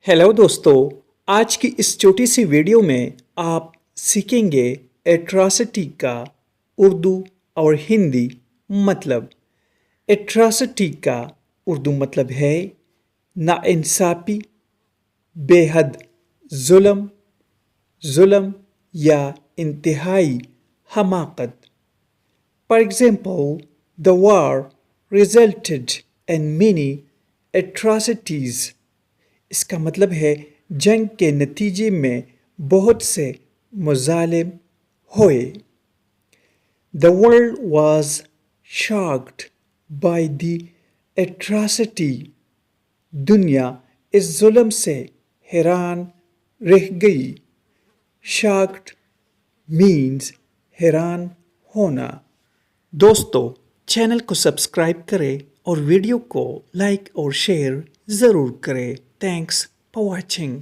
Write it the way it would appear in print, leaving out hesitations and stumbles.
Hello दोस्तों, आज की इस छोटी सी वीडियो में आप सीखेंगे एट्रॉसिटी का उर्दू और हिंदी मतलब। एट्रॉसिटी का उर्दू मतलब है नाइंसाफ़ी, बेहद जुल्म, जुल्म या इंतहाई हमाकत। For example, the war resulted in many atrocities. इसका मतलब है जंग के नतीजे में बहुत से मुजालिम हुए। The world was shocked by the atrocity. दुनिया इस जुल्म से हैरान रह गई। Shocked means हैरान होना। दोस्तों, चैनल को सब्सक्राइब करें और वीडियो को लाइक और शेयर ज़रूर करें। Thanks for watching.